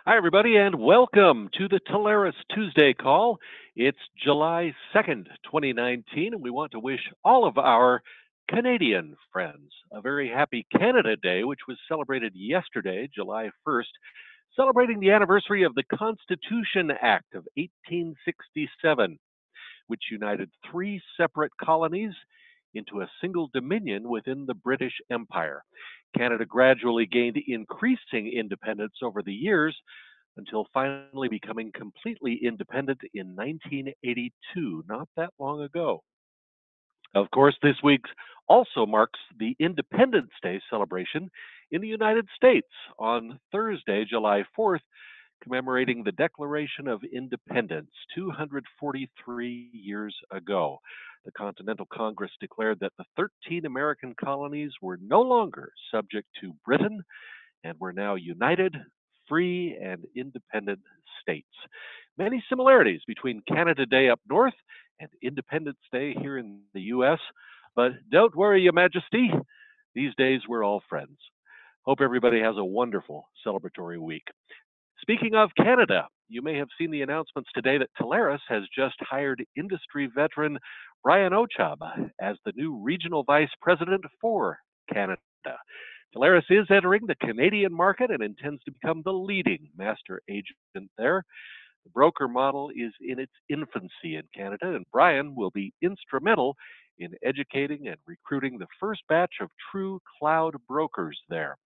Hi, everybody, and welcome to the Telarus Tuesday call. It's July 2nd, 2019, and we want to wish all of our Canadian friends a very happy Canada Day, which was celebrated yesterday, July 1st, celebrating the anniversary of the Constitution Act of 1867, which united three separate colonies into a single dominion within the British Empire. Canada gradually gained increasing independence over the years until finally becoming completely independent in 1982, not that long ago. Of course, this week also marks the Independence Day celebration in the United States on Thursday, July 4th, commemorating the Declaration of Independence 243 years ago. The Continental Congress declared that the 13 American colonies were no longer subject to Britain and were now united, free, and independent states. Many similarities between Canada Day up north and Independence Day here in the U.S., but don't worry, Your Majesty, these days we're all friends. Hope everybody has a wonderful celebratory week. Speaking of Canada, you may have seen the announcements today that Telarus has just hired industry veteran Brian Ochab as the new regional vice president for Canada. Telarus is entering the Canadian market and intends to become the leading master agent there. The broker model is in its infancy in Canada, and Brian will be instrumental in educating and recruiting the first batch of true cloud brokers there,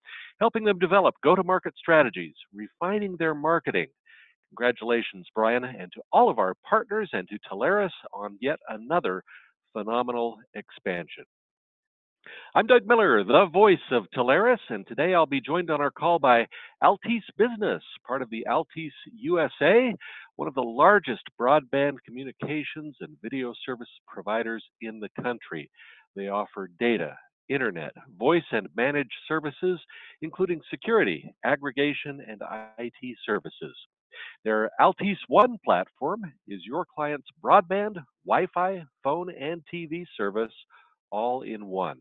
helping them develop go-to-market strategies, refining their marketing. Congratulations, Brian, and to all of our partners and to Telarus on yet another phenomenal expansion. I'm Doug Miller, the voice of Telarus, and today I'll be joined on our call by Altice Business, part of the Altice USA, one of the largest broadband communications and video service providers in the country. They offer data, internet, voice, and managed services, including security, aggregation, and IT services. Their Altice One platform is your client's broadband, Wi-Fi, phone, and TV service all in one,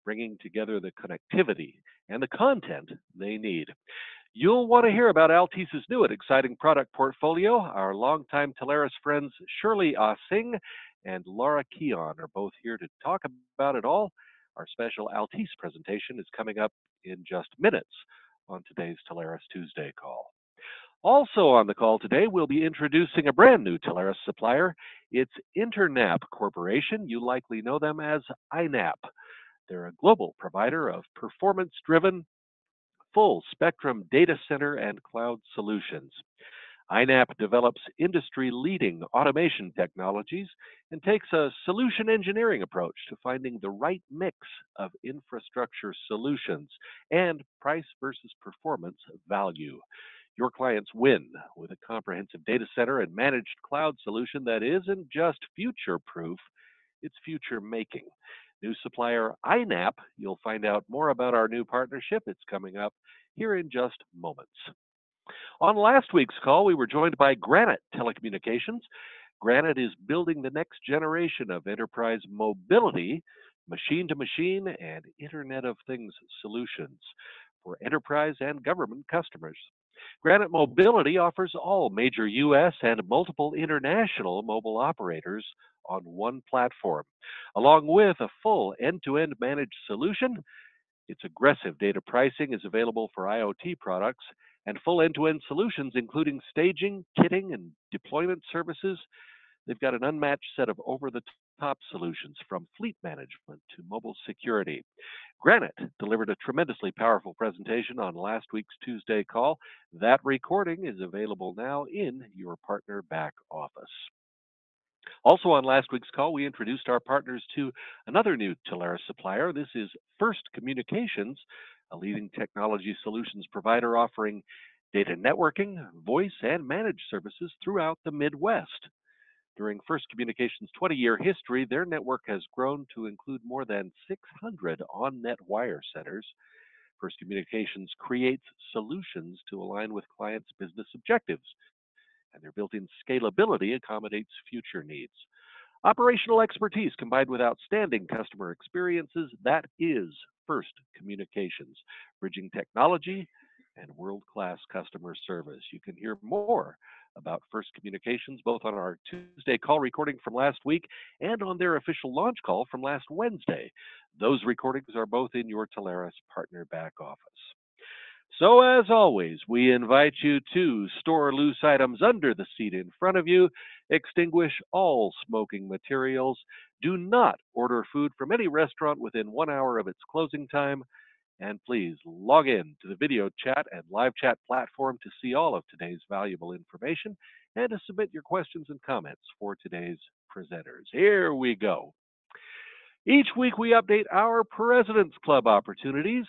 bringing together the connectivity and the content they need. You'll want to hear about Altice's new and exciting product portfolio. Our longtime Telarus friends Shirley Singh and Laura Keon are both here to talk about it all. Our special Altice presentation is coming up in just minutes on today's Telarus Tuesday call. Also on the call today, we'll be introducing a brand new Telarus supplier. It's Internap Corporation. You likely know them as INAP. They're a global provider of performance-driven, full-spectrum data center and cloud solutions. INAP develops industry-leading automation technologies and takes a solution engineering approach to finding the right mix of infrastructure solutions and price versus performance value. Your clients win with a comprehensive data center and managed cloud solution that isn't just future-proof, it's future-making. New supplier INAP, you'll find out more about our new partnership. It's coming up here in just moments. On last week's call, we were joined by Granite Telecommunications. Granite is building the next generation of enterprise mobility, machine-to-machine, and Internet of Things solutions for enterprise and government customers. Granite Mobility offers all major U.S. and multiple international mobile operators on one platform. Along with a full end-to-end managed solution, its aggressive data pricing is available for IoT products and full end-to-end solutions, including staging, kitting, and deployment services. They've got an unmatched set of over-the-top solutions from fleet management to mobile security. Granite delivered a tremendously powerful presentation on last week's Tuesday call. That recording is available now in your partner back office. Also on last week's call, we introduced our partners to another new Telarus supplier. This is First Communications, a leading technology solutions provider offering data networking, voice, and managed services throughout the Midwest. During First Communications' 20-year history, their network has grown to include more than 600 on-net wire centers. First Communications creates solutions to align with clients' business objectives, and their built-in scalability accommodates future needs. Operational expertise combined with outstanding customer experiences, that is First Communications, bridging technology and world-class customer service. You can hear more about First Communications both on our Tuesday call recording from last week and on their official launch call from last Wednesday. Those recordings are both in your Telarus partner back office. So, as always, we invite you to store loose items under the seat in front of you, extinguish all smoking materials, do not order food from any restaurant within 1 hour of its closing time, and please log in to the video chat and live chat platform to see all of today's valuable information and to submit your questions and comments for today's presenters. Here we go. Each week we update our President's Club opportunities.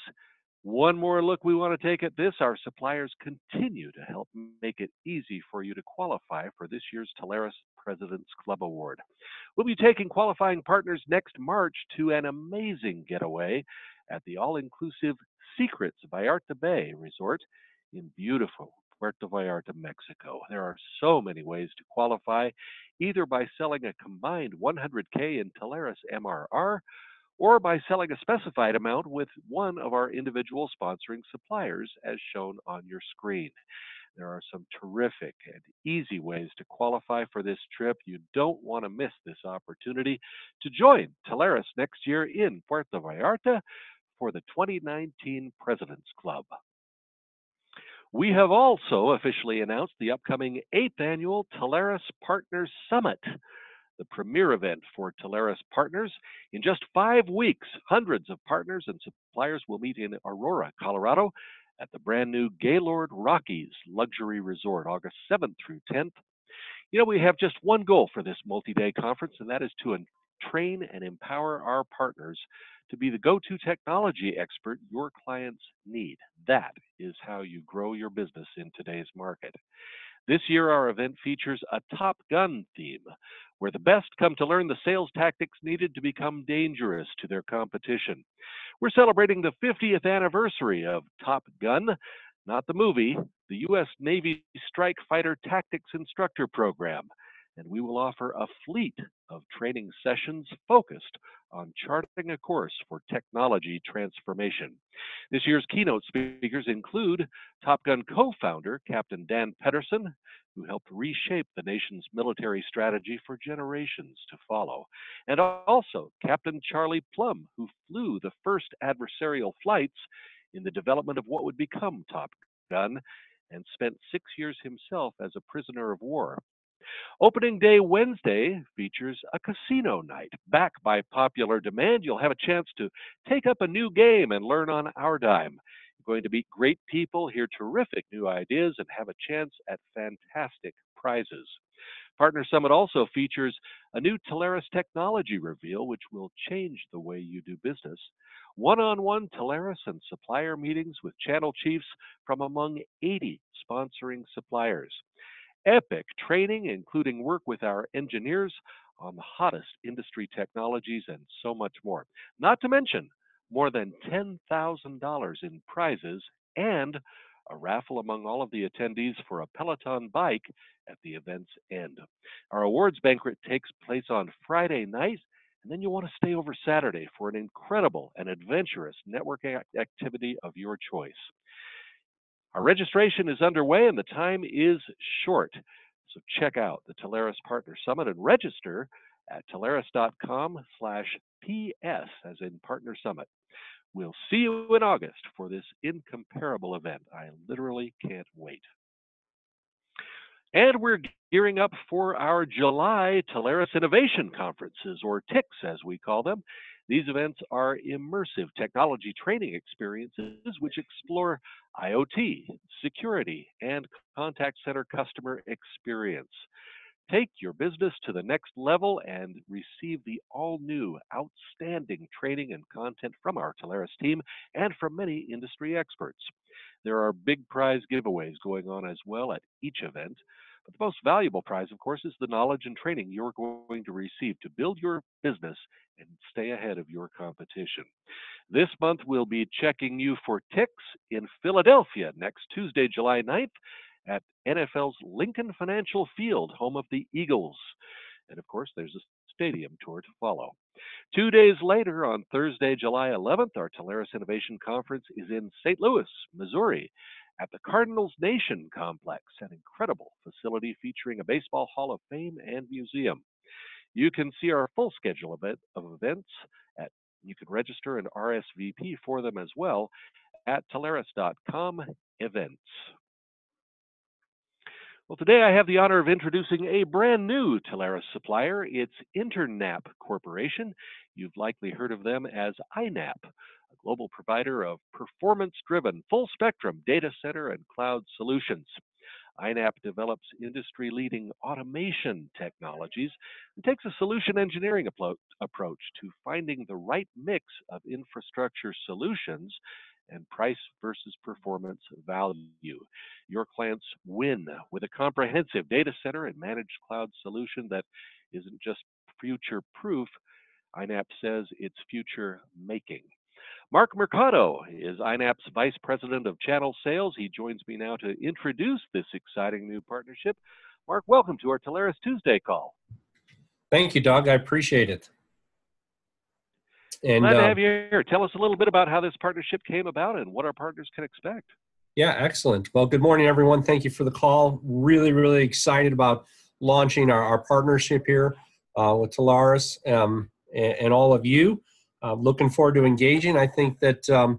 One more look we want to take at this. Our suppliers continue to help make it easy for you to qualify for this year's Telarus President's Club Award. We'll be taking qualifying partners next March to an amazing getaway at the all-inclusive Secrets Vallarta Bay Resort in beautiful Puerto Vallarta, Mexico. There are so many ways to qualify, either by selling a combined 100K in Telarus MRR or by selling a specified amount with one of our individual sponsoring suppliers as shown on your screen. There are some terrific and easy ways to qualify for this trip. You don't want to miss this opportunity to join Telarus next year in Puerto Vallarta for the 2019 President's Club. We have also officially announced the upcoming 8th annual Telarus Partners Summit, the premier event for Telarus partners. In just 5 weeks, hundreds of partners and suppliers will meet in Aurora, Colorado at the brand new Gaylord Rockies Luxury Resort, August 7th through 10th. You know, we have just one goal for this multi-day conference, and that is to train and empower our partners to be the go-to technology expert your clients need. That is how you grow your business in today's market. This year, our event features a Top Gun theme, where the best come to learn the sales tactics needed to become dangerous to their competition. We're celebrating the 50th anniversary of Top Gun, not the movie, the U.S. Navy Strike Fighter Tactics Instructor Program, and we will offer a fleet of training sessions focused on charting a course for technology transformation. This year's keynote speakers include Top Gun co-founder Captain Dan Pedersen, who helped reshape the nation's military strategy for generations to follow, and also Captain Charlie Plum, who flew the first adversarial flights in the development of what would become Top Gun, and spent 6 years himself as a prisoner of war. Opening day Wednesday features a casino night. Back by popular demand, you'll have a chance to take up a new game and learn on our dime. You're going to meet great people, hear terrific new ideas, and have a chance at fantastic prizes. Partner Summit also features a new Telarus technology reveal, which will change the way you do business. One-on-one Telarus and supplier meetings with channel chiefs from among 80 sponsoring suppliers. Epic training, including work with our engineers on the hottest industry technologies and so much more. Not to mention more than $10,000 in prizes and a raffle among all of the attendees for a Peloton bike at the event's end. Our awards banquet takes place on Friday night, and then you'll want to stay over Saturday for an incredible and adventurous networking activity of your choice. Our registration is underway and the time is short. So check out the Telarus Partner Summit and register at telarus.com/PS, as in Partner Summit. We'll see you in August for this incomparable event. I literally can't wait. And we're gearing up for our July Telarus Innovation Conferences, or TICs as we call them. These events are immersive technology training experiences which explore IoT, security, and contact center customer experience. Take your business to the next level and receive the all-new, outstanding training and content from our Telarus team and from many industry experts. There are big prize giveaways going on as well at each event. But the most valuable prize, of course, is the knowledge and training you're going to receive to build your business and stay ahead of your competition. This month, we'll be checking you for TICs in Philadelphia next Tuesday, July 9th at NFL's Lincoln Financial Field, home of the Eagles. And of course, there's a stadium tour to follow. 2 days later, on Thursday, July 11th, our Telarus Innovation Conference is in St. Louis, Missouri at the Cardinals Nation Complex, an incredible facility featuring a Baseball Hall of Fame and museum. You can see our full schedule of events at you can register and RSVP for them as well at Telarus.com events. Well, today I have the honor of introducing a brand new Telarus supplier. It's Internap Corporation. You've likely heard of them as INAP, a global provider of performance driven, full spectrum data center and cloud solutions. INAP develops industry leading automation technologies and takes a solution engineering approach to finding the right mix of infrastructure solutions and price versus performance value. Your clients win with a comprehensive data center and managed cloud solution that isn't just future proof. INAP says it's future making. Mark Mercado is INAP's Vice President of Channel Sales. He joins me now to introduce this exciting new partnership. Mark, welcome to our Telarus Tuesday call. Thank you, Doug. I appreciate it. And glad to have you here. Tell us a little bit about how this partnership came about and what our partners can expect. Yeah, excellent. Well, good morning, everyone. Thank you for the call. Really, really excited about launching our partnership here with Telarus and all of you. Looking forward to engaging. I think that,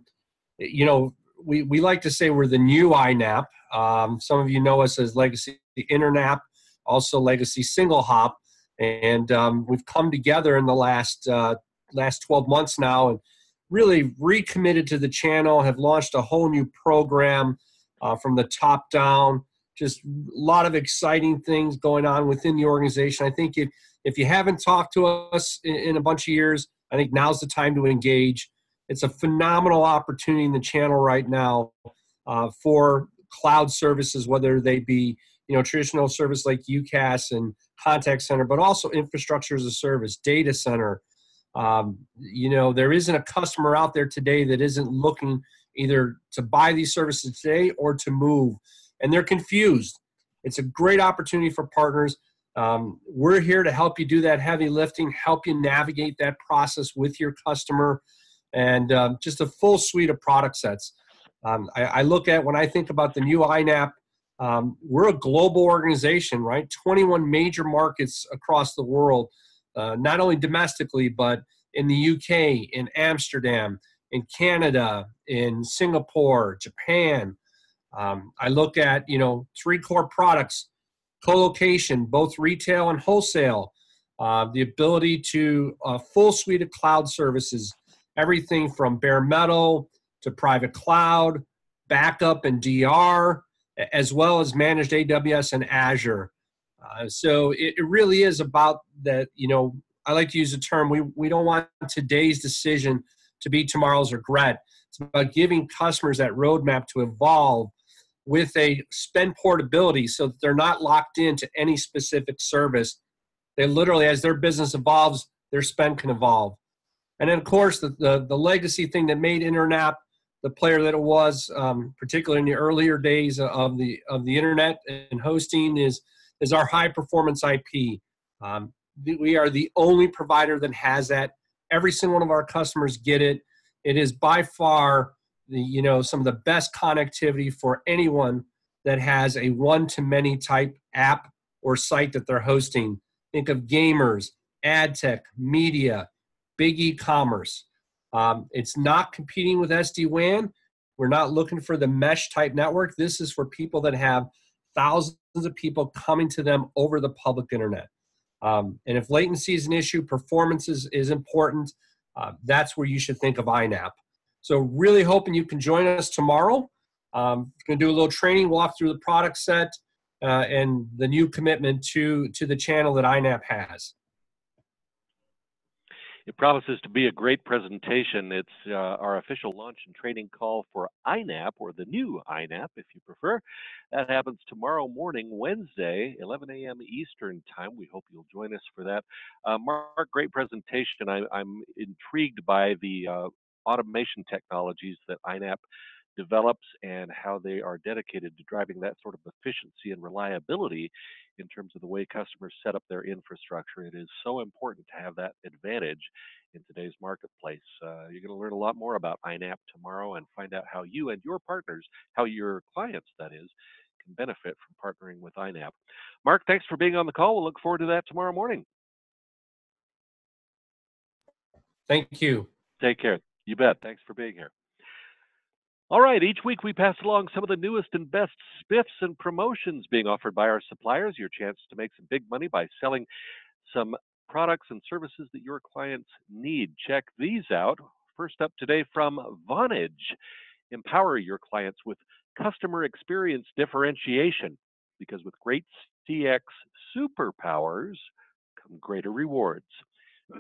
we like to say we're the new INAP. Some of you know us as Legacy Internap, also Legacy Single Hop. And we've come together in the last 12 months now and really recommitted to the channel, have launched a whole new program from the top down. Just a lot of exciting things going on within the organization. I think if you haven't talked to us in a bunch of years, I think now's the time to engage. It's a phenomenal opportunity in the channel right now for cloud services, whether they be traditional service like UCaaS and contact center, but also infrastructure as a service, data center. There isn't a customer out there today that isn't looking either to buy these services today or to move, and they're confused. It's a great opportunity for partners. We're here to help you do that heavy lifting, help you navigate that process with your customer, and just a full suite of product sets. I look at when I think about the new INAP, we're a global organization, right? 21 major markets across the world, not only domestically, but in the UK, in Amsterdam, in Canada, in Singapore, Japan. I look at, three core products: co-location, both retail and wholesale, the ability to a full suite of cloud services, everything from bare metal to private cloud, backup and DR, as well as managed AWS and Azure. So it really is about that, I like to use the term, we don't want today's decision to be tomorrow's regret. It's about giving customers that roadmap to evolve with a spend portability so that they're not locked into any specific service. They literally, as their business evolves, their spend can evolve. And then, of course, the legacy thing that made Internap the player that it was, particularly in the earlier days of the internet and hosting, is our high performance IP. We are the only provider that has that. Every single one of our customers get it. It is by far some of the best connectivity for anyone that has a one-to-many type app or site that they're hosting. Think of gamers, ad tech, media, big e-commerce. It's not competing with SD-WAN. We're not looking for the mesh type network. This is for people that have thousands of people coming to them over the public internet. And if latency is an issue, performance is important. That's where you should think of INAP. So really hoping you can join us tomorrow. Going to do a little training, walk through the product set, and the new commitment to the channel that INAP has. It promises to be a great presentation. It's our official launch and training call for INAP, or the new INAP, if you prefer. That happens tomorrow morning, Wednesday, 11 a.m. Eastern Time. We hope you'll join us for that. Mark, great presentation. I'm intrigued by the automation technologies that INAP develops and how they are dedicated to driving that sort of efficiency and reliability in terms of the way customers set up their infrastructure. It is so important to have that advantage in today's marketplace. You're going to learn a lot more about INAP tomorrow and find out how you and your partners, how your clients, that is, can benefit from partnering with INAP. Mark, thanks for being on the call. We'll look forward to that tomorrow morning. Thank you. Take care. You bet. Thanks for being here. All right, each week we pass along some of the newest and best spiffs and promotions being offered by our suppliers. Your chance to make some big money by selling some products and services that your clients need. Check these out. First up today from Vonage. Empower your clients with customer experience differentiation, because with great CX superpowers come greater rewards.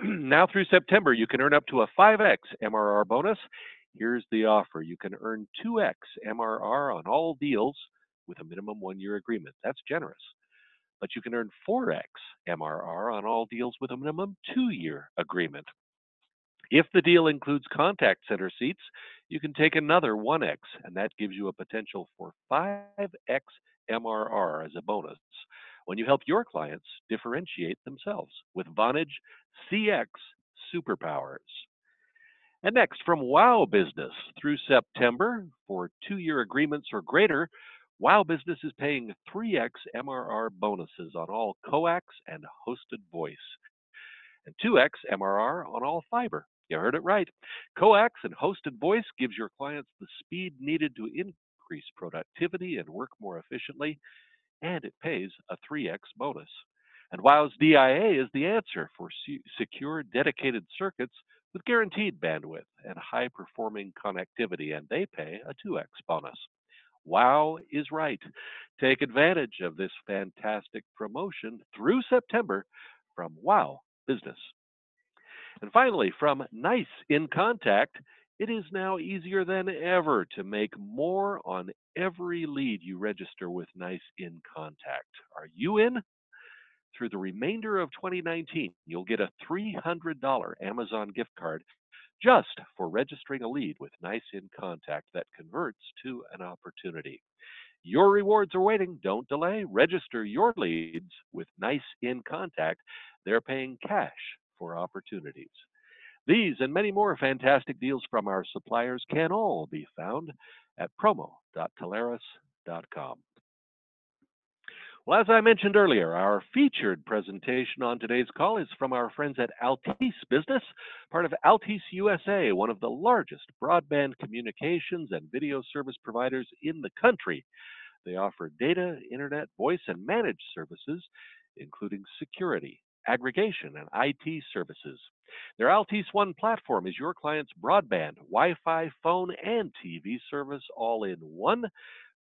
Now through September, you can earn up to a 5x MRR bonus. Here's the offer. You can earn 2x MRR on all deals with a minimum 1-year agreement. That's generous. But you can earn 4x MRR on all deals with a minimum 2-year agreement. If the deal includes contact center seats, you can take another 1x, and that gives you a potential for 5x MRR as a bonus when you help your clients differentiate themselves with Vonage CX Superpowers. And next, from Wow Business, through September, for 2-year agreements or greater, Wow Business is paying 3x MRR bonuses on all coax and hosted voice, and 2x MRR on all fiber. You heard it right. Coax and hosted voice gives your clients the speed needed to increase productivity and work more efficiently, and it pays a 3x bonus. And WOW's DIA is the answer for secure, dedicated circuits with guaranteed bandwidth and high-performing connectivity, and they pay a 2x bonus. WOW is right. Take advantage of this fantastic promotion through September from WOW Business. And finally, from Nice in Contact, it is now easier than ever to make more on every lead you register with Nice in Contact. Are you in? Through the remainder of 2019, you'll get a $300 Amazon gift card just for registering a lead with Nice in Contact that converts to an opportunity. Your rewards are waiting. Don't delay. Register your leads with Nice in Contact. They're paying cash for opportunities. These and many more fantastic deals from our suppliers can all be found at promo.telarus.com. Well, as I mentioned earlier, our featured presentation on today's call is from our friends at Altice Business, part of Altice USA, one of the largest broadband communications and video service providers in the country. They offer data, internet, voice, and managed services, including security, aggregation, and IT services. Their Altice One platform is your client's broadband, Wi-Fi, phone, and TV service all in one,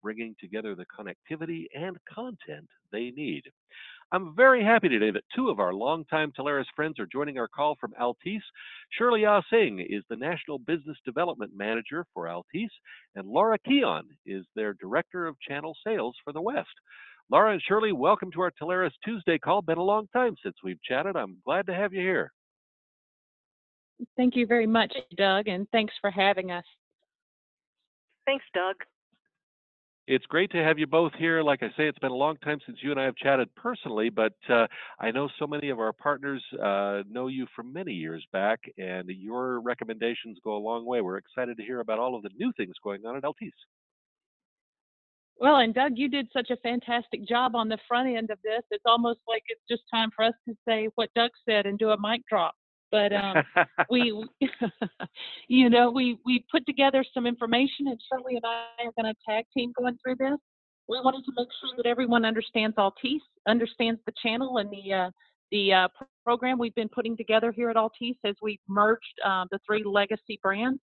bringing together the connectivity and content they need. I'm very happy today that two of our longtime Telarus friends are joining our call from Altice. Shirley Singh is the National Business Development Manager for Altice, and Laura Keon is their Director of Channel Sales for the West. Laura and Shirley, welcome to our Telarus Tuesday call. Been a long time since we've chatted. I'm glad to have you here. Thank you very much, Doug, and thanks for having us. Thanks, Doug. It's great to have you both here. Like I say, it's been a long time since you and I have chatted personally, but I know so many of our partners know you from many years back, and your recommendations go a long way. We're excited to hear about all of the new things going on at Altice. Well, and Doug, you did such a fantastic job on the front end of this. It's almost like it's just time for us to say what Doug said and do a mic drop. But we put together some information, and Shirley and I are going to tag team going through this. We wanted to make sure that everyone understands Altice, understands the channel and the program we've been putting together here at Altice as we've merged the 3 legacy brands,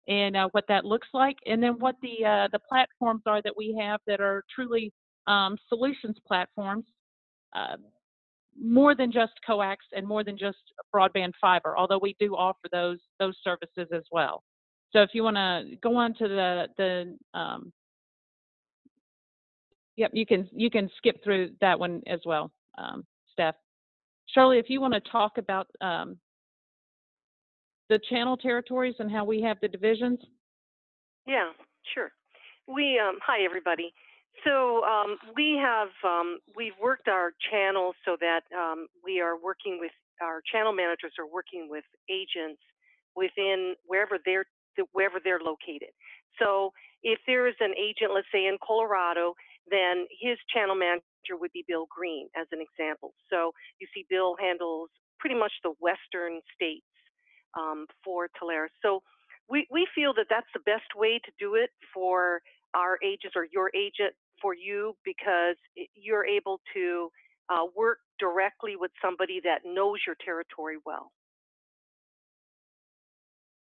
and what that looks like, and then what the platforms are that we have that are truly solutions platforms. More than just coax and more than just broadband fiber, although we do offer those services as well. So if you want to go on to you can skip through that one as well, Steph. Shirley, if you want to talk about the channel territories and how we have the divisions. Yeah, sure. Hi everybody. So we've worked our channel so that we are working with our channel managers are working with agents within wherever they're located. So if there is an agent, let's say in Colorado, then his channel manager would be Bill Green, as an example. So you see, Bill handles pretty much the western states for Telarus. So we feel that that's the best way to do it for our agents or your agent for you, because you're able to work directly with somebody that knows your territory well.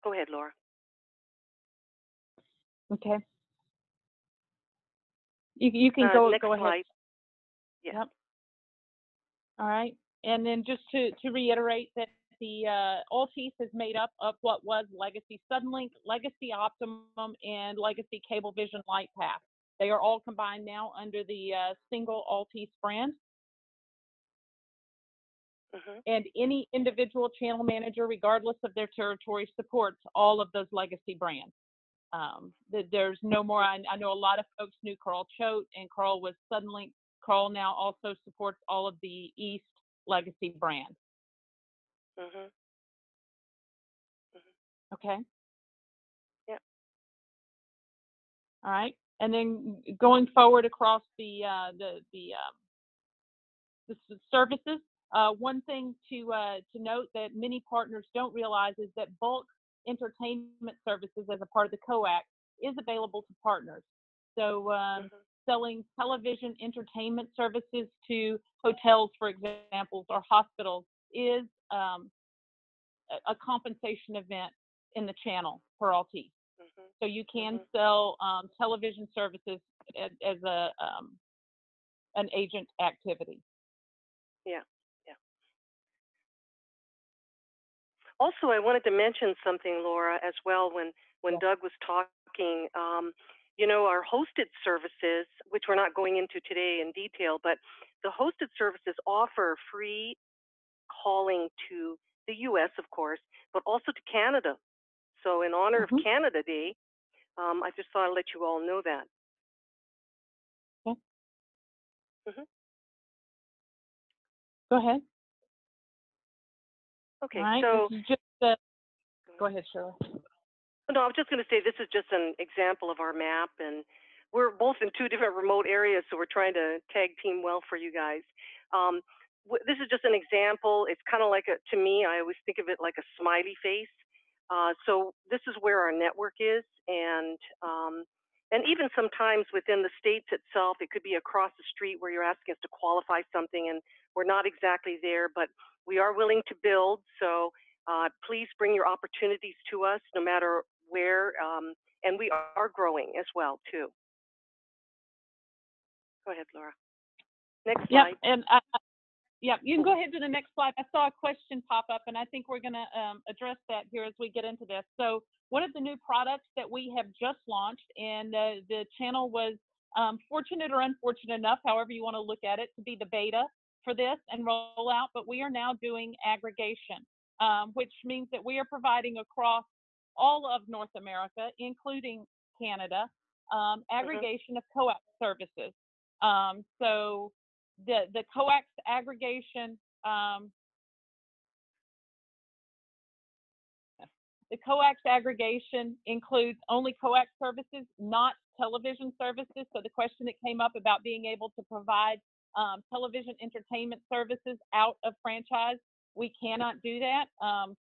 Go ahead, Laura. Okay. You can go Next ahead. slide. Yeah. Yep. All right. And then just to reiterate that the Altice is made up of what was Legacy Suddenlink, Legacy Optimum, and Legacy Cablevision Lightpath. They are all combined now under the single Altice brand. And any individual channel manager, regardless of their territory, supports all of those legacy brands. There's no more. I know a lot of folks knew Carl Choate, and Carl was Suddenlink. Carl now also supports all of the East legacy brands. Okay. Yeah. All right. And then going forward across the services, one thing to note that many partners don't realize is that bulk entertainment services as a part of the coax is available to partners. So selling television entertainment services to hotels, for example, or hospitals is a compensation event in the channel for Altice. So you can sell television services as an agent activity. Yeah. Also, I wanted to mention something, Laura, as well. When Doug was talking, our hosted services, which we're not going into today in detail, but the hosted services offer free calling to the U.S., of course, but also to Canada. So in honor of Canada Day, I just thought I'd let you all know that. Go ahead. Okay, all right. so this is just go ahead, Shirley. No, I was just going to say this is just an example of our map, and we're both in two different remote areas, so we're trying to tag team well for you guys. This is just an example. It's kind of like to me, I always think of it like a smiley face. So this is where our network is, and even sometimes within the states itself, it could be across the street where you're asking us to qualify something, and we're not exactly there, but we are willing to build. So please bring your opportunities to us, no matter where, and we are growing as well too. Go ahead, Laura. Next slide. Yep, and you can go ahead to the next slide. I saw a question pop up, and I think we're going to address that here as we get into this. So one of the new products that we have just launched, and the channel was fortunate or unfortunate enough, however you want to look at it, to be the beta for this and roll out, but we are now doing aggregation, which means that we are providing across all of North America, including Canada, aggregation of coax services. So the coax aggregation, includes only coax services, not television services. So the question that came up about being able to provide television entertainment services out of franchise, we cannot do that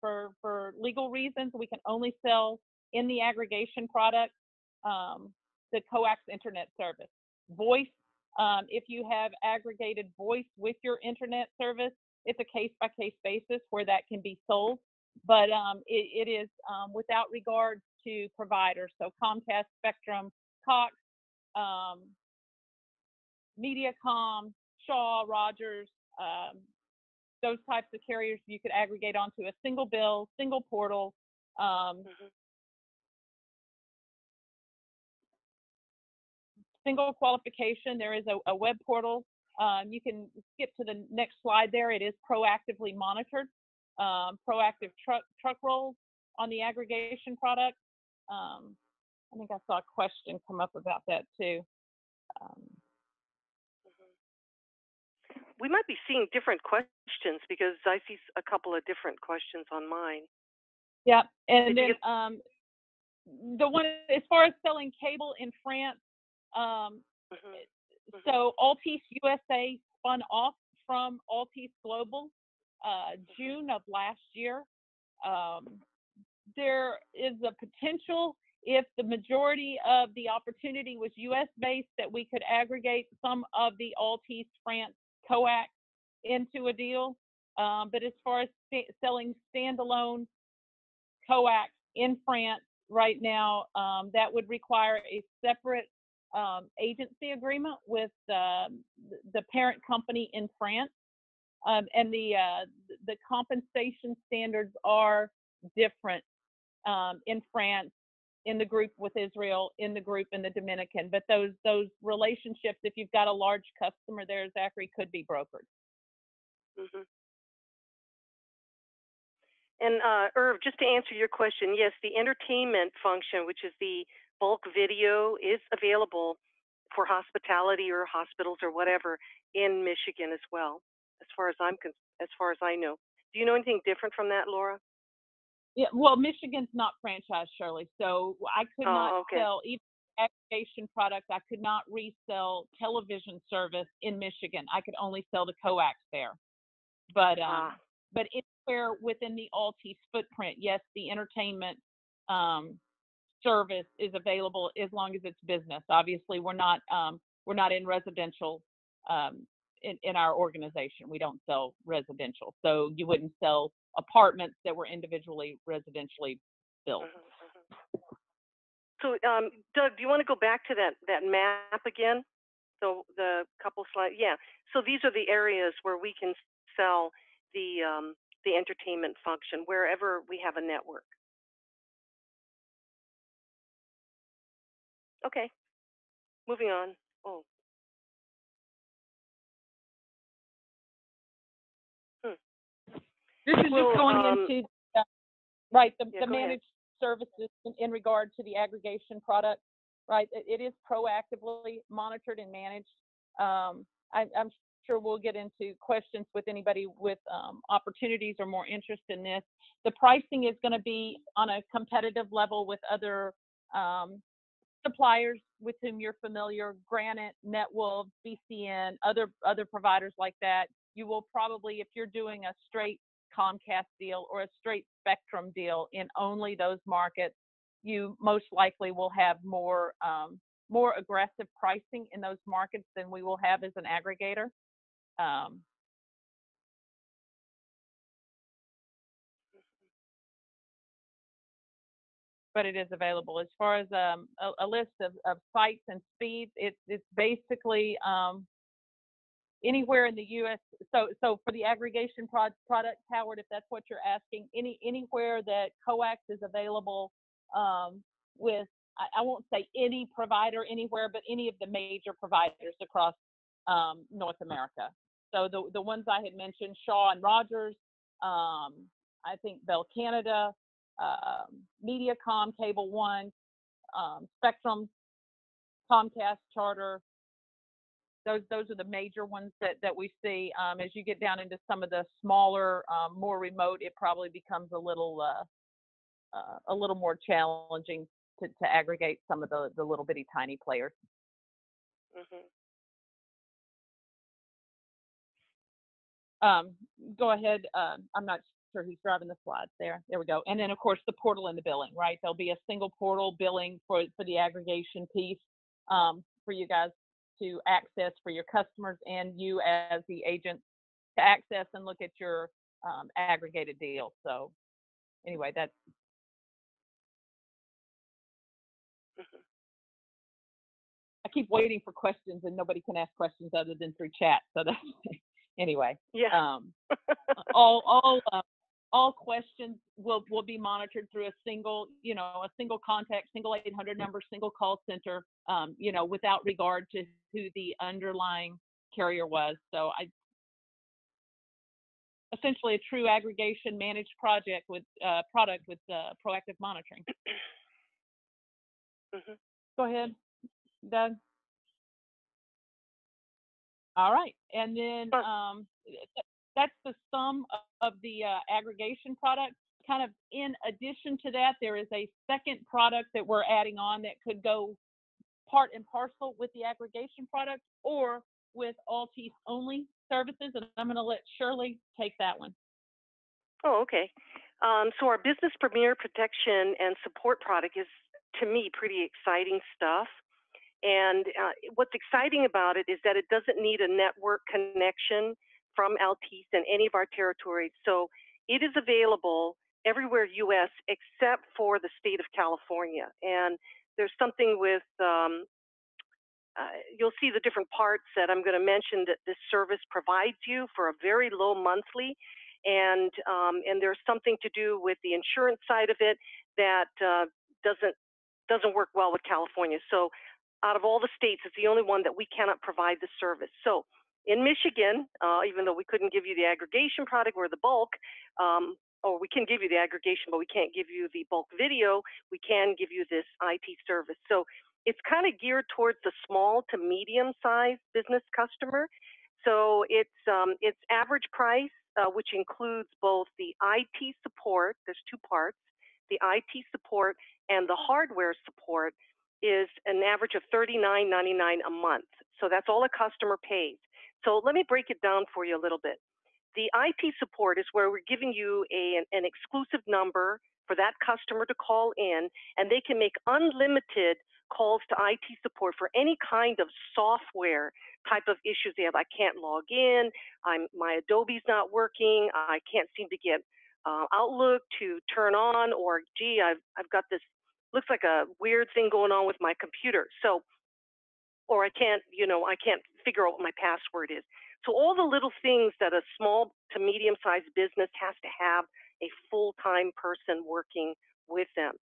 for legal reasons. We can only sell in the aggregation product the coax internet service. Voice, if you have aggregated voice with your internet service, it's a case-by-case basis where that can be sold, but it is without regard to providers. So Comcast, Spectrum, Cox, Mediacom, Shaw, Rogers, those types of carriers you could aggregate onto a single bill, single portal. Single qualification. There is a web portal. You can skip to the next slide there. It is proactively monitored. Proactive truck rolls on the aggregation product. I think I saw a question come up about that too. Um, We might be seeing different questions because I see a couple of different questions on mine. yeah, and Did you then get? the one as far as selling cable in France. Um, Mhm. Mhm. so Altice USA spun off from Altice Global June of last year. Um, there is a potential if the majority of the opportunity was US based that we could aggregate some of the Altice France coax into a deal. But as far as selling standalone coax in France right now, that would require a separate agency agreement with the parent company in France. And the compensation standards are different in France, in the group with Israel, in the group in the Dominican. But those relationships, if you've got a large customer there, Zachary, could be brokered. Mhm. And Irv, just to answer your question, yes, the entertainment function, which is the bulk video, is available for hospitality or hospitals or whatever in Michigan as well. As far as I know. Do you know anything different from that, Laura? Yeah, well, Michigan's not franchised, Shirley, so I could not Oh, okay. sell even aggregation products. I could not resell television service in Michigan. I could only sell the coax there. But Ah. anywhere within the Altice footprint, yes, the entertainment service is available as long as it's business. Obviously, we're not in residential in our organization. We don't sell residential, so you wouldn't sell apartments that were individually residentially built. Mhm. So, Doug, do you want to go back to that map again? So the couple slides, yeah. So these are the areas where we can sell the entertainment function wherever we have a network. Okay, moving on. Oh, hmm. This is Well, just going into right the go ahead. managed services in regard to the aggregation product. Right, it is proactively monitored and managed. I'm sure we'll get into questions with anybody with opportunities or more interest in this. The pricing is going to be on a competitive level with other suppliers with whom you're familiar: Granite, NetWolf, BCN, other providers like that. You will probably, if you're doing a straight Comcast deal or a straight Spectrum deal in only those markets, you most likely will have more aggressive pricing in those markets than we will have as an aggregator. But it is available. As far as a list of sites and speeds, it's basically anywhere in the U.S. So for the aggregation product, Howard, if that's what you're asking, anywhere that coax is available with, I won't say any provider anywhere, but any of the major providers across North America. So the ones I had mentioned, Shaw and Rogers, I think Bell Canada, Mediacom, Cable One, Spectrum, Comcast, Charter. Those are the major ones that we see. As you get down into some of the smaller, more remote, it probably becomes a little more challenging to aggregate some of the little bitty tiny players. Mm-hmm. Go ahead. I'm not sure who's driving the slides there. There we go. And then of course the portal and the billing, right? There'll be a single portal billing for the aggregation piece for you guys to access, for your customers and you as the agent to access and look at your aggregated deal. So anyway, that's. Mm-hmm. I keep waiting for questions and nobody can ask questions other than through chat. So that's anyway. Yeah. All questions will be monitored through a single contact, single 800 number, single call center, without regard to who the underlying carrier was. So essentially a true aggregation managed product with proactive monitoring. Hmm. Go ahead, Doug. All right, and then that's the sum of the aggregation product. Kind of in addition to that, there is a second product that we're adding on that could go part and parcel with the aggregation product or with Altice only services, and I'm going to let Shirley take that one. Oh, okay. So our business premier protection and support product is, to me, pretty exciting stuff. And what's exciting about it is that it doesn't need a network connection from Altice in any of our territories. So it is available everywhere U.S. except for the state of California. And there's something with you'll see the different parts that I'm going to mention that this service provides you for a very low monthly, and there's something to do with the insurance side of it that doesn't work well with California. So out of all the states, it's the only one that we cannot provide the service. So in Michigan, even though we couldn't give you the aggregation product or the bulk, or we can give you the aggregation, but we can't give you the bulk video, we can give you this IT service. So it's kind of geared towards the small to medium sized business customer. So it's average price, which includes both the IT support. There's two parts: the IT support and the hardware support is an average of $39.99 a month. So that's all a customer pays. So let me break it down for you a little bit. The IT support is where we're giving you an exclusive number for that customer to call in, and they can make unlimited calls to IT support for any kind of software type of issues they have. I can't log in, my Adobe's not working, I can't seem to get Outlook to turn on, or gee, I've got this, looks like a weird thing going on with my computer. So, or I can't figure out what my password is. So all the little things that a small to medium-sized business has to have a full-time person working with them.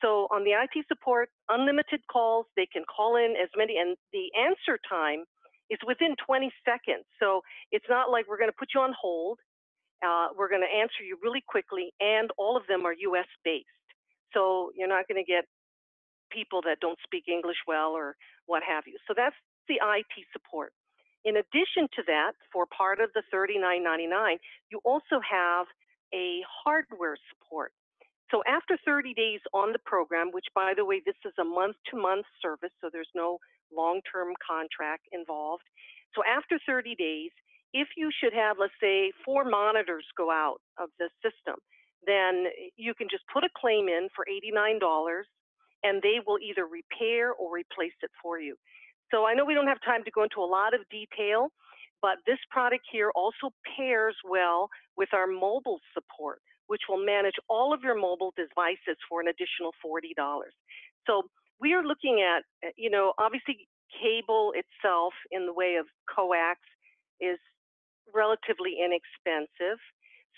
So on the IT support, unlimited calls, they can call in as many, and the answer time is within 20 seconds. So it's not like we're going to put you on hold. We're going to answer you really quickly, and all of them are US based. So you're not going to get people that don't speak English well or what have you. So that's the IT support. In addition to that, for part of the $39.99, you also have a hardware support. So after 30 days on the program, which by the way, this is a month-to-month service, so there's no long-term contract involved. So after 30 days, if you should have, let's say, 4 monitors go out of the system, then you can just put a claim in for $89, and they will either repair or replace it for you. So I know we don't have time to go into a lot of detail, but this product here also pairs well with our mobile support, which will manage all of your mobile devices for an additional $40. So we are looking at, obviously cable itself in the way of coax is relatively inexpensive.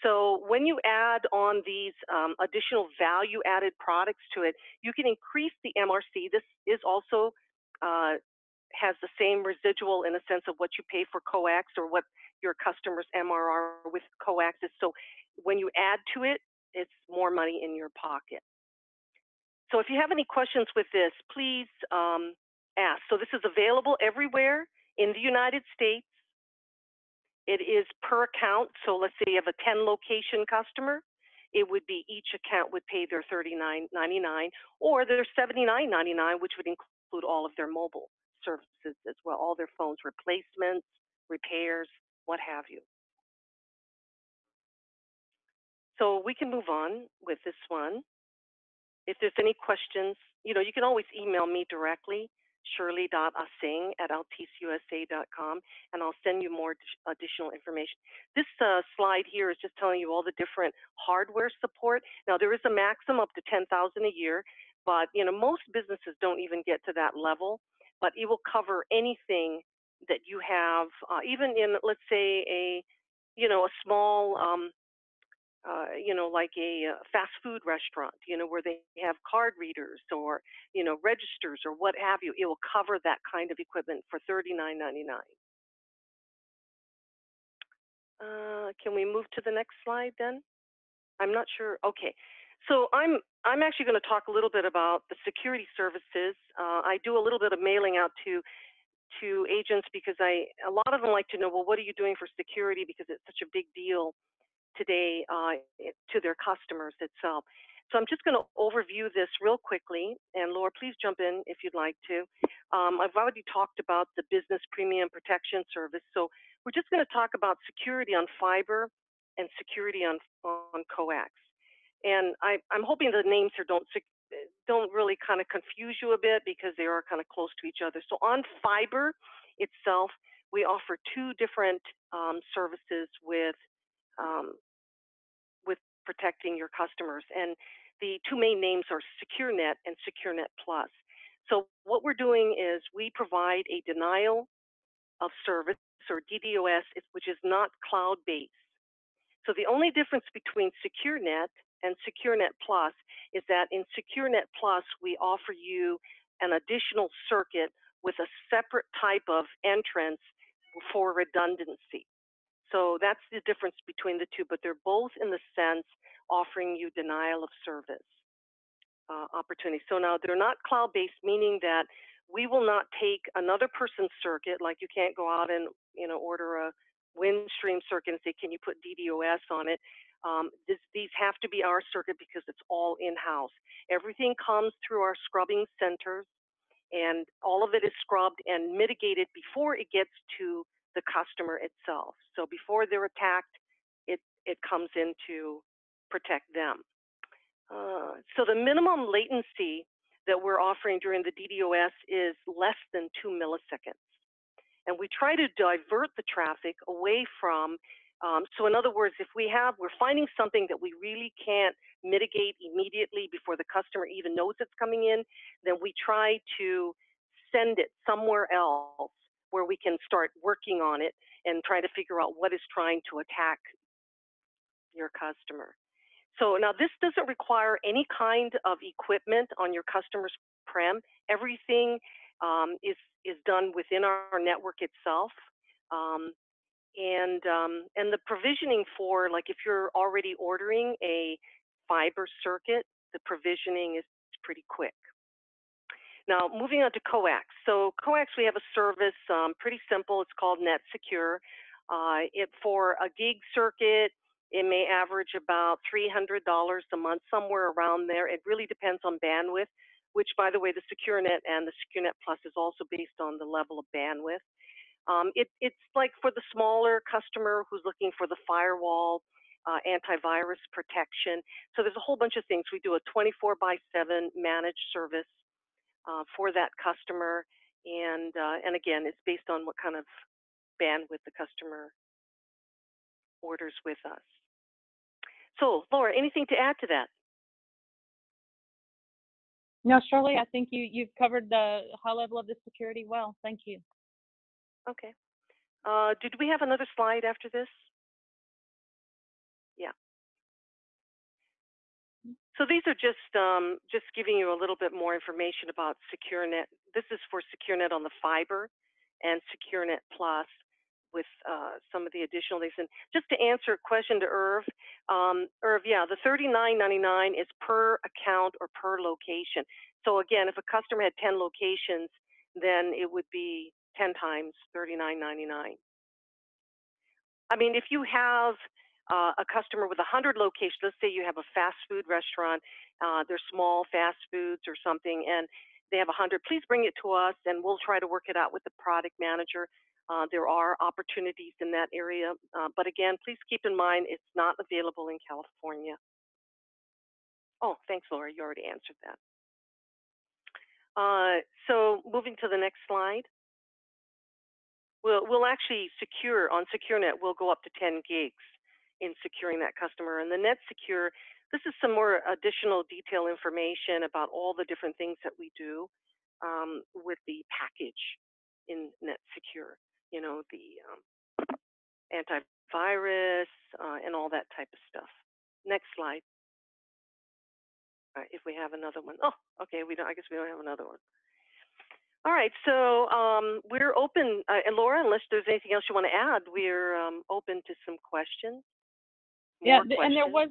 So when you add on these additional value-added products to it, you can increase the MRC. This is also has the same residual in a sense of what you pay for coax or what your customer's MRR with coax is. So when you add to it, it's more money in your pocket. So if you have any questions with this, please ask. So this is available everywhere in the United States. It is per account. So let's say you have a 10 location customer, it would be each account would pay their $39.99 or their $79.99, which would include all of their mobile services as well, all their phones replacements, repairs, what have you. So we can move on with this one. If there's any questions, you can always email me directly, shirley.asing@altisusa.com, and I'll send you more additional information. This slide here is just telling you all the different hardware support. Now, there is a maximum up to $10,000 a year, but most businesses don't even get to that level. But it will cover anything that you have, even in, let's say, a small like a fast food restaurant, where they have card readers or, registers or what have you. It will cover that kind of equipment for $39.99. Can we move to the next slide then? I'm not sure. Okay. So I'm actually going to talk a little bit about the security services. I do a little bit of mailing out to agents because a lot of them like to know, well, what are you doing for security, because it's such a big deal today to their customers itself. So I'm just going to overview this real quickly, and Laura, please jump in if you'd like to. I've already talked about the business premium protection service, so we're just going to talk about security on fiber and security on coax. And I'm hoping the names here don't really kind of confuse you a bit, because they are kind of close to each other. So on fiber itself, we offer two different services um, with protecting your customers. And the two main names are SecureNet and SecureNet Plus. So what we're doing is we provide a denial of service, or DDoS, which is not cloud-based. So the only difference between SecureNet and SecureNet Plus is that in SecureNet Plus, we offer you an additional circuit with a separate type of entrance for redundancy. So that's the difference between the two, but they're both in the sense offering you denial of service opportunity. So now they're not cloud-based, meaning that we will not take another person's circuit. Like, you can't go out and order a Windstream circuit and say, can you put DDoS on it? These have to be our circuit because it's all in-house. Everything comes through our scrubbing centers, and all of it is scrubbed and mitigated before it gets to the customer itself. So before they're attacked, it comes in to protect them. So the minimum latency that we're offering during the DDoS is less than 2 milliseconds. And we try to divert the traffic away from, so in other words, if we're finding something that we really can't mitigate immediately before the customer even knows it's coming in, then we try to send it somewhere else where we can start working on it and try to figure out what is trying to attack your customer. So now this doesn't require any kind of equipment on your customer's prem. Everything is done within our network itself. And the provisioning for, like, if you're already ordering a fiber circuit, the provisioning is pretty quick. Now, moving on to coax. So coax, we have a service, pretty simple. It's called NetSecure. For a gig circuit, it may average about $300 a month, somewhere around there. It really depends on bandwidth, which, by the way, the SecureNet and the SecureNet Plus is also based on the level of bandwidth. It's like for the smaller customer who's looking for the firewall, antivirus protection. So there's a whole bunch of things. We do a 24/7 managed service for that customer, and again, it's based on what kind of bandwidth the customer orders with us. So, Laura, anything to add to that? No, Shirley, I think you've covered the high level of the security well. Thank you. Okay. Did we have another slide after this? Yeah. So these are just giving you a little bit more information about SecureNet. This is for SecureNet on the fiber and SecureNet Plus with some of the additional things. And just to answer a question to Irv, yeah, the $39.99 is per account or per location. So again, if a customer had 10 locations, then it would be 10 times $39.99. I mean, if you have a customer with 100 locations, let's say you have a fast food restaurant, they're small fast foods or something, and they have 100, please bring it to us and we'll try to work it out with the product manager. There are opportunities in that area, but again, please keep in mind it's not available in California. Oh, thanks, Laura, you already answered that. So moving to the next slide. We'll actually secure, on SecureNet, we'll go up to 10 gigs in securing that customer. And the NetSecure, this is some more additional detail information about all the different things that we do with the package in NetSecure, you know, the antivirus and all that type of stuff. Next slide. All right, if we have another one. Oh, okay, I guess we don't have another one. All right, so we're open, and Laura, unless there's anything else you want to add, we're open to some questions. Yeah, and there was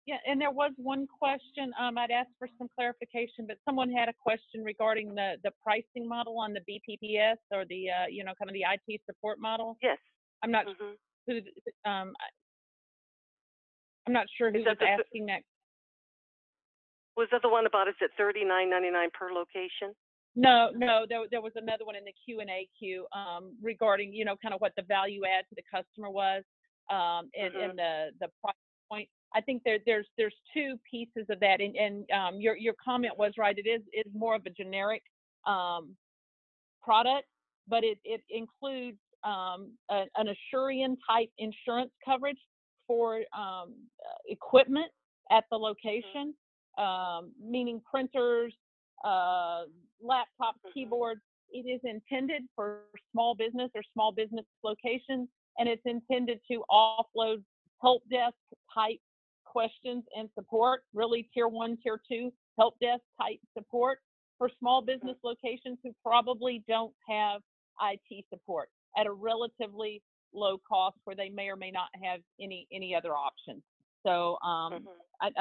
Yeah, and there was one question. I'd asked for some clarification, but someone had a question regarding the pricing model on the BPPS or the kind of the IT support model. Yes. I'm not Hmm. who I'm not sure who Is that was asking that. was that the one about is it $39.99 per location? No, there was another one in the Q&A queue regarding kind of what the value add to the customer was and the price point. I think there's two pieces of that, and your comment was right. It is more of a generic product, but it includes an Assurian type insurance coverage for equipment at the location, meaning printers, laptops, keyboards. It is intended for small business or small business locations, and it's intended to offload help desk type questions and support, really tier 1, tier 2 help desk type support for small business locations who probably don't have IT support at a relatively low cost where they may or may not have any other options. So I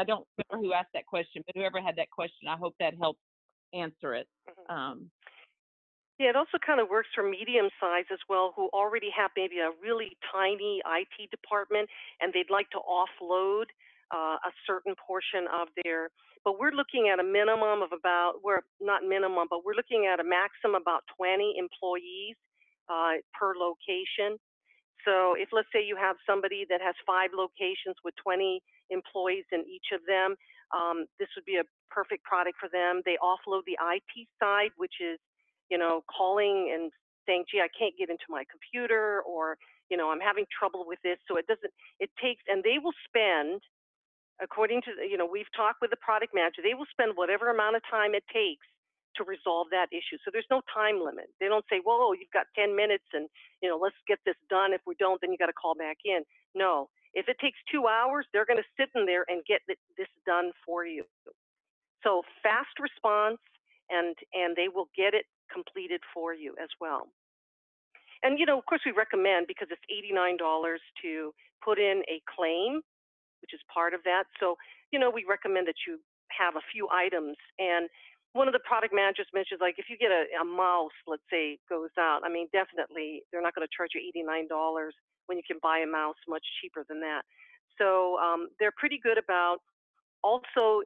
don't remember who asked that question, but whoever had that question, I hope that helps answer it. Yeah, it also kind of works for medium size as well, who already have maybe a really tiny IT department and they'd like to offload a certain portion of their. But we're looking at a minimum of about, we're not minimum, but we're looking at a maximum about 20 employees per location. So if let's say you have somebody that has 5 locations with 20 employees in each of them, this would be a perfect product for them. They offload the IT side, which is, calling and saying, gee, I can't get into my computer, or, I'm having trouble with this. So it takes, and they will spend, according to, we've talked with the product manager, they will spend whatever amount of time it takes to resolve that issue. So there's no time limit. They don't say, whoa, you've got 10 minutes and, let's get this done. If we don't, then you got to call back in. No, if it takes 2 hours, they're going to sit in there and get this done for you. So fast response, and they will get it completed for you as well. And, of course, we recommend, because it's $89 to put in a claim, which is part of that. So, we recommend that you have a few items. And one of the product managers mentions, like, if you get a mouse, let's say, goes out, I mean, definitely they're not going to charge you $89 when you can buy a mouse much cheaper than that. So they're pretty good about. Also,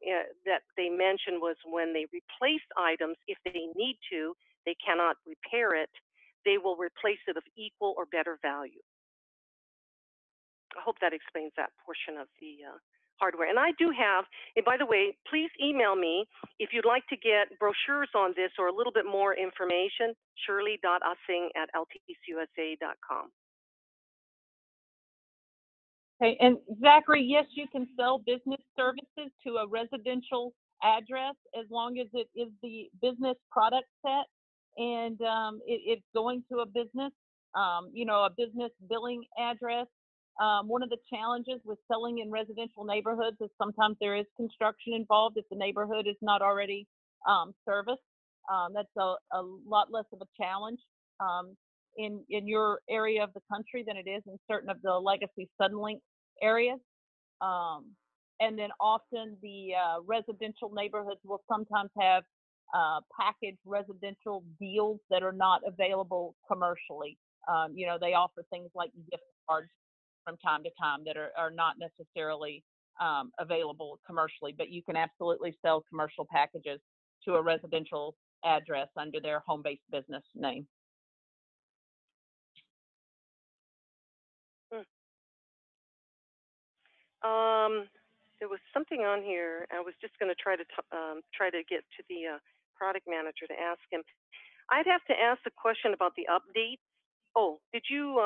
that they mentioned was when they replace items, if they need to, they cannot repair it, they will replace it of equal or better value. I hope that explains that portion of the hardware. And I do have, and by the way, please email me if you'd like to get brochures on this or a little bit more information, shirley.ussing@altice.usa.com. Okay, and Zachary, yes, you can sell business services to a residential address as long as it is the business product set and it's going to a business, a business billing address. One of the challenges with selling in residential neighborhoods is sometimes there is construction involved if the neighborhood is not already serviced. That's a lot less of a challenge in your area of the country than it is in certain of the legacy Suddenlink areas. And then often the residential neighborhoods will sometimes have packaged residential deals that are not available commercially. They offer things like gift cards from time to time that are not necessarily available commercially, but you can absolutely sell commercial packages to a residential address under their home-based business name. There was something on here. I was just going to try to get to the product manager to ask him. I'd have to ask the question about the updates. Oh, did you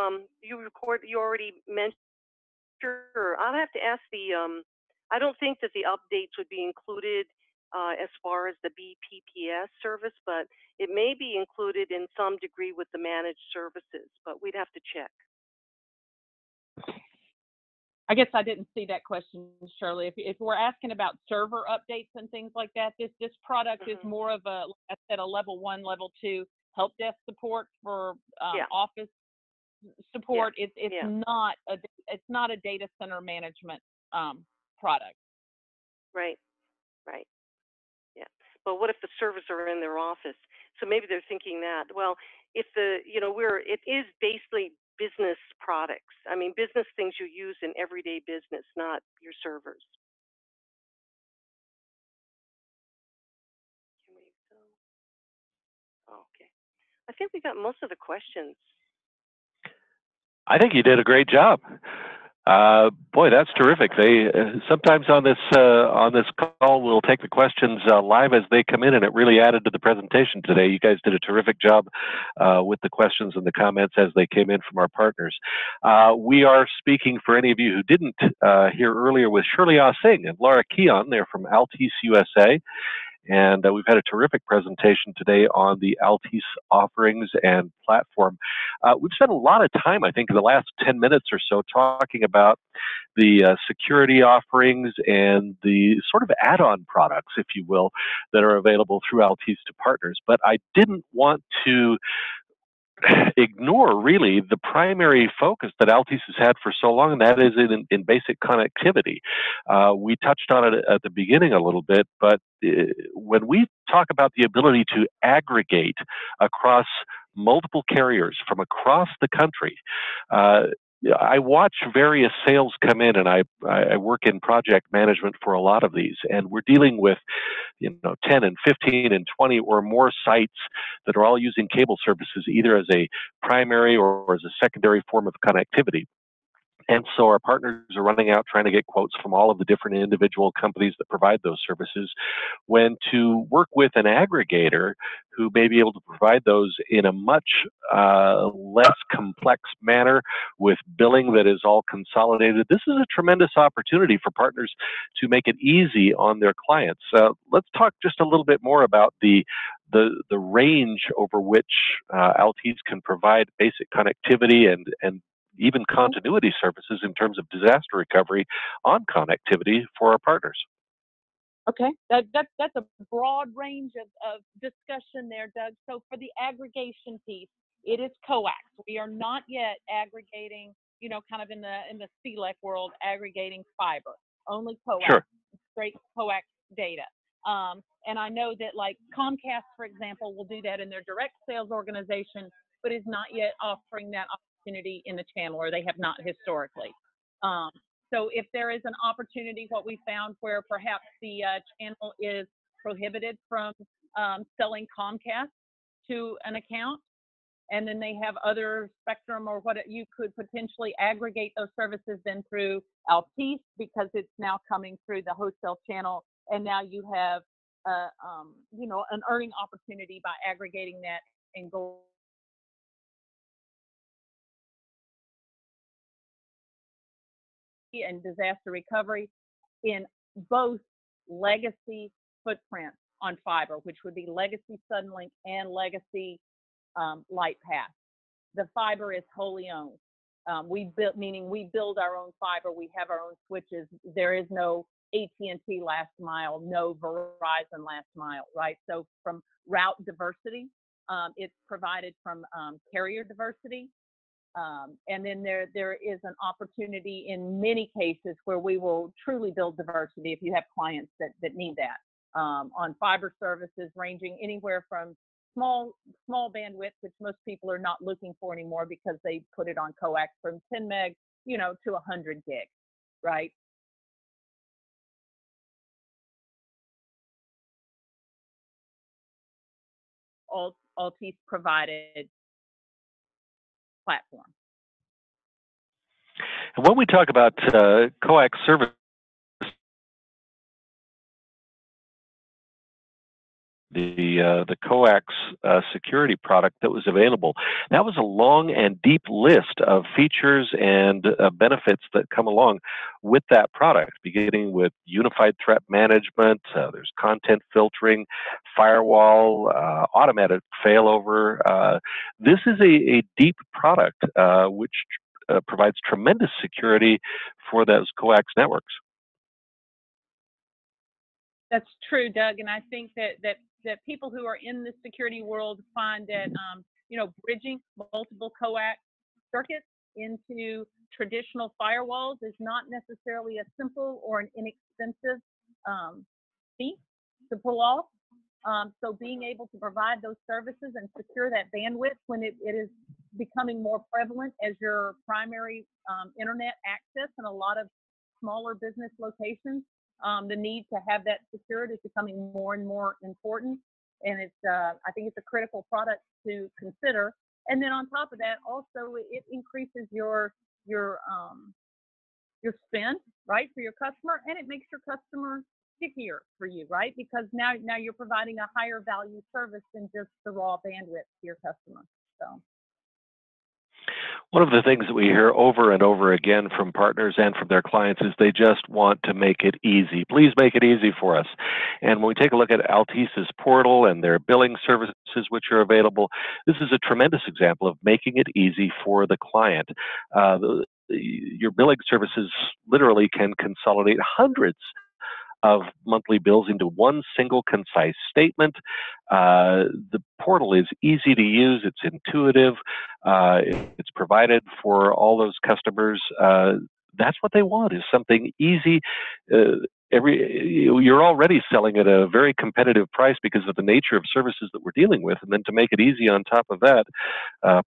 record? You already mentioned. Sure, I'll have to ask the. I don't think that the updates would be included as far as the BPPS service, but it may be included in some degree with the managed services. But we'd have to check. I guess I didn't see that question, Shirley. If we're asking about server updates and things like that, this product is more of a, like I said, a level 1, level 2 help desk support for office support. It's not a data center management product. Right. Right. Yeah. But what if the servers are in their office? So maybe they're thinking that, well, if it is basically business products. I mean, business things you use in everyday business, not your servers. Can we go? Oh, okay. I think we got most of the questions. I think you did a great job. Boy, that's terrific. They sometimes on this call we'll take the questions live as they come in, and it really added to the presentation today. You guys did a terrific job with the questions and the comments as they came in from our partners. We are speaking, for any of you who didn't hear earlier, with Shirley Singh and Laura Keon. They're from Altice USA. And we've had a terrific presentation today on the Altice offerings and platform. We've spent a lot of time, I think, in the last 10 minutes or so talking about the security offerings and the sort of add-on products, if you will, that are available through Altice to partners. But I didn't want to ignore really the primary focus that Altice has had for so long, and that is in basic connectivity. We touched on it at the beginning a little bit, but when we talk about the ability to aggregate across multiple carriers from across the country, I watch various sales come in, and I work in project management for a lot of these, and we're dealing with 10 and 15 and 20 or more sites that are all using cable services either as a primary or as a secondary form of connectivity. And so our partners are running out trying to get quotes from all of the different individual companies that provide those services, when to work with an aggregator who may be able to provide those in a much less complex manner with billing that is all consolidated. This is a tremendous opportunity for partners to make it easy on their clients. Let's talk just a little bit more about the range over which Altice can provide basic connectivity and even continuity services in terms of disaster recovery on connectivity for our partners. Okay, that's a broad range of discussion there, Doug. So for the aggregation piece, it is coax. We are not yet aggregating, kind of in the CLEC world, aggregating fiber. Only coax, Sure. Straight coax data. And I know that like Comcast, for example, will do that in their direct sales organization, but is not yet offering that opportunity in the channel, or they have not historically. So if there is an opportunity, what we found where perhaps the channel is prohibited from selling Comcast to an account, and then they have other spectrum or what you could potentially aggregate those services then through Altice, because it's now coming through the wholesale channel, and now you have an earning opportunity by aggregating that and go and disaster recovery in both legacy footprints on fiber, which would be legacy Suddenlink and legacy LightPath. The fiber is wholly owned. Meaning we build our own fiber, we have our own switches. There is no AT&T last mile, no Verizon last mile, right? So from route diversity, it's provided from carrier diversity. And then there is an opportunity in many cases where we will truly build diversity if you have clients that need that on fiber services ranging anywhere from small bandwidth, which most people are not looking for anymore because they put it on coax, from 10 meg, to 100 gig, right? Altice provided platform. And when we talk about coax service, the coax security product that was available, that was a long and deep list of features and benefits that come along with that product, beginning with unified threat management, there's content filtering, firewall, automatic failover. This is a deep product which provides tremendous security for those coax networks. That's true, Doug, and I think that people who are in the security world find that bridging multiple coax circuits into traditional firewalls is not necessarily a simple or an inexpensive fee to pull off. So being able to provide those services and secure that bandwidth when it is becoming more prevalent as your primary internet access in a lot of smaller business locations, the need to have that secured is becoming more and more important. And it's, I think it's a critical product to consider. And then on top of that, also it increases your spend, right, for your customer, and it makes your customer stickier for you, right? Because now you're providing a higher value service than just the raw bandwidth to your customer. So. One of the things that we hear over and over again from partners and from their clients is they just want to make it easy. Please make it easy for us. And when we take a look at Altice's portal and their billing services which are available, this is a tremendous example of making it easy for the client. Your billing services literally can consolidate hundreds of monthly bills into one single concise statement. The portal is easy to use, it's intuitive, it's provided for all those customers. That's what they want, is something easy. You're already selling at a very competitive price because of the nature of services that we're dealing with, and then to make it easy on top of that,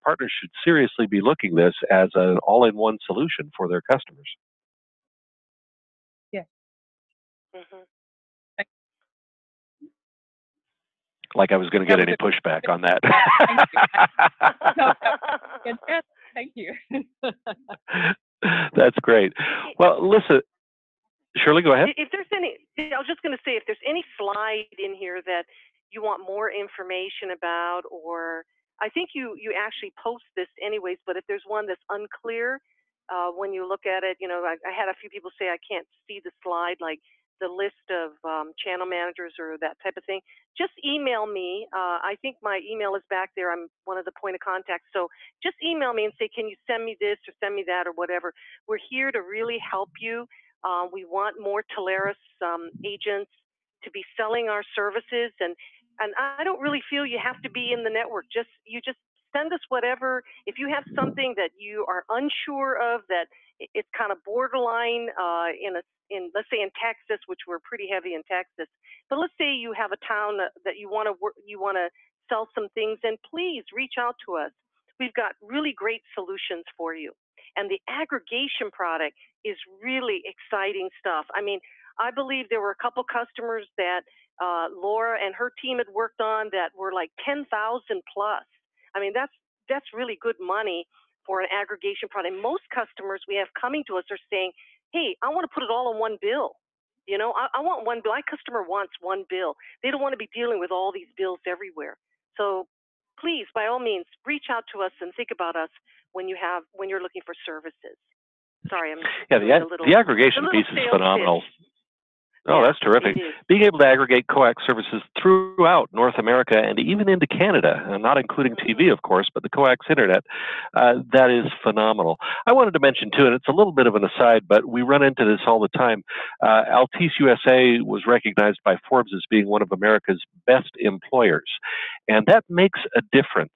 partners should seriously be looking at this as an all-in-one solution for their customers. Yeah. Mm-hmm. Like I was going to get any pushback on that. Thank you. That's great. Well, listen, Shirley, go ahead. If there's any, I was just going to say, if there's any slide in here that you want more information about, or I think you actually post this anyways, but if there's one that's unclear, when you look at it, you know, I had a few people say I can't see the slide, like the list of channel managers or that type of thing, just email me. I think my email is back there. I'm one of the point of contacts. So just email me and say, can you send me this or send me that or whatever. We're here to really help you. We want more Telarus agents to be selling our services. And I don't really feel you have to be in the network. You just send us whatever. If you have something that you are unsure of, that it's kind of borderline in let's say in Texas, which we're pretty heavy in Texas, but let's say you have a town that you want to sell some things in, please reach out to us. We've got really great solutions for you. And the aggregation product is really exciting stuff. I mean, I believe there were a couple customers that Laura and her team had worked on that were like 10,000 plus. I mean, that's really good money for an aggregation product. Most customers we have coming to us are saying, hey, I want to put it all on one bill. You know, I want one bill. My customer wants one bill. They don't want to be dealing with all these bills everywhere. So please, by all means, reach out to us and think about us when you're looking for services. Sorry, I'm the aggregation piece is phenomenal. Pitch. Oh, yeah, that's terrific. Being able to aggregate coax services throughout North America and even into Canada, not including TV, of course, but the coax internet, that is phenomenal. I wanted to mention, too, and it's a little bit of an aside, but we run into this all the time. Altice USA was recognized by Forbes as being one of America's best employers, and that makes a difference.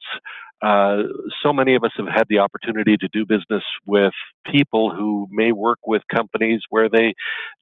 So many of us have had the opportunity to do business with people who may work with companies where they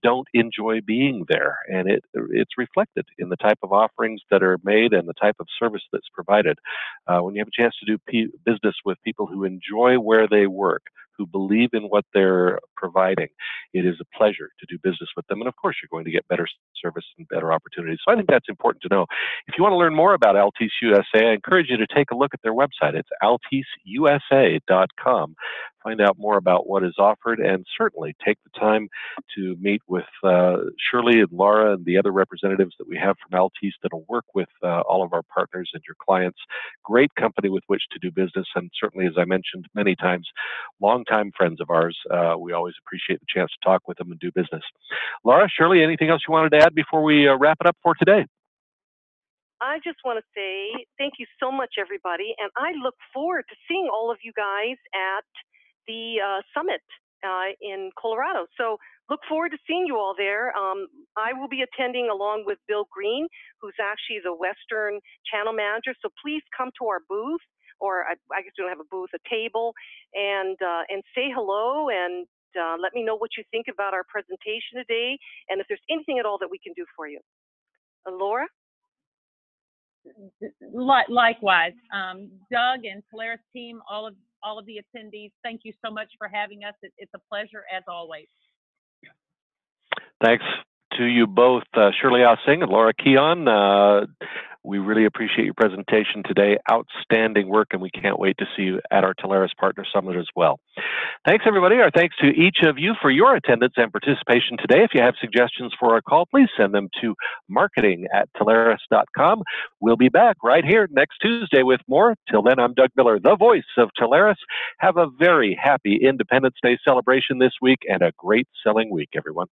don't enjoy being there, and it's reflected in the type of offerings that are made and the type of service that's provided. When you have a chance to do business with people who enjoy where they work, who believe in what they're providing, it is a pleasure to do business with them. And of course, you're going to get better service and better opportunities. So I think that's important to know. If you want to learn more about Altice USA, I encourage you to take a look at their website. It's alticeusa.com. Find out more about what is offered, and certainly take the time to meet with Shirley and Laura and the other representatives that we have from Altice that'll work with all of our partners and your clients. Great company with which to do business, and certainly, as I mentioned many times, longtime friends of ours. We always appreciate the chance to talk with them and do business. Laura, Shirley, anything else you wanted to add before we wrap it up for today? I just want to say thank you so much, everybody, and I look forward to seeing all of you guys at the summit in Colorado. So look forward to seeing you all there. I will be attending along with Bill Green, who's actually the Western channel manager. So please come to our booth, or I guess we don't have a booth, a table, and say hello and let me know what you think about our presentation today, and if there's anything at all that we can do for you. Laura? Likewise, Doug and Telarus team, all of the attendees, thank you so much for having us. It's a pleasure as always. Thanks to you both, Shirley Singh and Laura Keon. We really appreciate your presentation today. Outstanding work, and we can't wait to see you at our Telarus Partner Summit as well. Thanks, everybody. Our thanks to each of you for your attendance and participation today. If you have suggestions for our call, please send them to marketing@telarus.com. We'll be back right here next Tuesday with more. Till then, I'm Doug Miller, the voice of Telarus. Have a very happy Independence Day celebration this week and a great selling week, everyone.